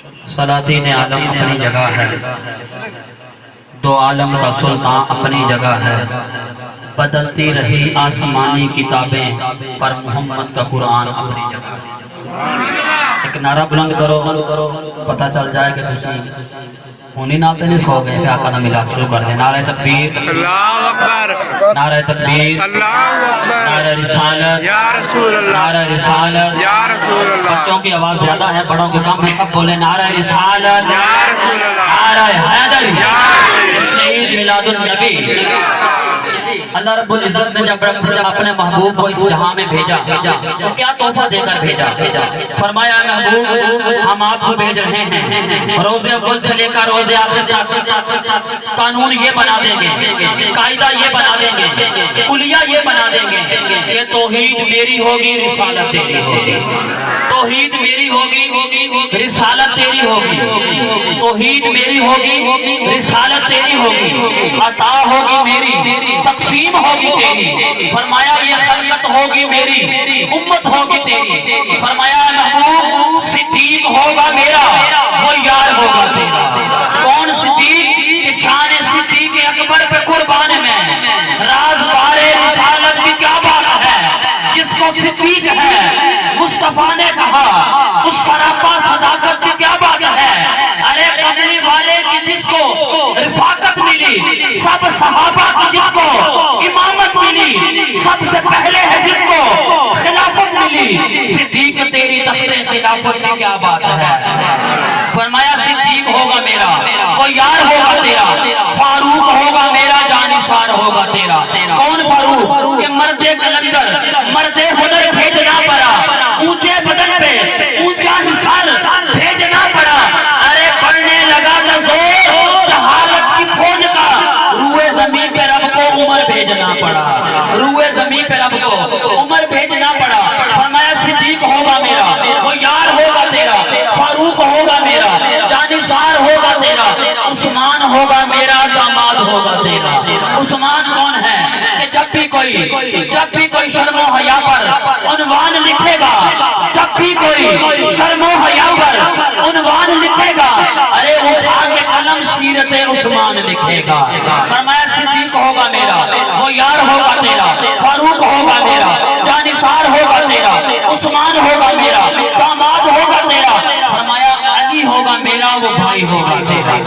سلاطین عالم اپنی جگہ ہے، دو عالم کا سلطان اپنی جگہ ہے، بدلتی رہی آسمانی کتابیں پر محمد کا قرآن اپنی جگہ ہے۔ ایک نعرہ بلند کرو، پتہ چل جائے کہ تسی ہونی نالتے نہیں سو گئے، پھر آقا نہ ملا شروع کر دیں۔ نعرہ تکبیر، اللہ اکبر، نعرہ تکبیر، اللہ اکبر، نعرہ رسالت، یا رسول اللہ، نعرہ رسالت۔ یا رسول اللہ، بچوں کی آواز زیادہ ہے، بڑوں کی کم ہے، سب بولے نعرہ رسالت، یا رسول اللہ، نعرہ حیدر، یا شہید میلاد النبی۔ اللہ رب العزت نے جب اپنے محبوب کو اس جہاں میں بھیجا تو کیا تحفہ دے کر بھیجا؟ فرمایا محبوب ہم آپ کو بھیج رہے ہیں، روز اول سے لے کر روز آخر تک قانون یہ بنا دیں گے، قاعدہ یہ بنا دیں گے، کلیہ یہ بنا دیں گے کہ توحید میری ہوگی، رسالت تیری ہوگی، توحید میری ہوگی، رسالت تیری ہوگی، توحید میری ہوگی، رسالت تیری ہوگی، عطا ہوگی میری، تقسیم ہوگی تیری۔ فرمایا یہ خلقت ہوگی میری، امت ہوگی تیری۔ فرمایا محبوب صدیق ہوگا میرا، وہ یار ہوگا تیرا۔ کون صدیق؟ کہ شان صدیق اکبر پہ قربان میں راز بارے رسالت کی کیا بات ہے؟ جس کو صدیق ہے مصطفیٰ نے کہا اس سراپا صداقت کی کیا بات ہے؟ ارے کملی والے کی جس کو رفاقت ملی، سب صحابہ کی جس کو امامت ملی، سب سے پہلے ہے جس کو خلافت ملی، صدیق تیری تخت خلافت کی کیا بات ہے؟ فرمایا صدیق ہوگا میرا، وہ یار ہوگا تیرا، فاروق ہوگا میرا، جانثار ہوگا تیرا۔ کون فاروق؟ کہ مرد کلندر، مرد ہنر بھیجنا پڑا، اونچے بدن پہ اونچا حصار بھیجنا پڑا۔ ارے پڑھنے لگا تھا زور جہالت کی فوج کا، روئے زمین پہ رب کو عمر بھیجنا پڑا، روئے زمین پہ رب کو عمر بھیجنا پڑا۔ فرمایا صدیق ہوگا میرا، وہ یار ہوگا تیرا، فاروق ہوگا میرا، جانثار ہوگا تیرا، عثمان ہوگا میرا، داماد ہوگا تیرا۔ عثمان کون ہے؟ کہ جب بھی کوئی شرم و حیا پر عنوان لکھے گا، جب بھی کوئی شرم و حیا پر عنوان لکھے گا، ارے اٹھا کے قلم سیرت عثمان لکھے گا۔ فرمایا صدیق ہوگا میرا، وہ یار ہوگا تیرا، فاروق ہوگا میرا، جانثار ہوگا تیرا، عثمان ہوگا میرا، داماد ہوگا تیرا۔ فرمایا علی ہوگا میرا، وہ بھائی ہوگا تیرا۔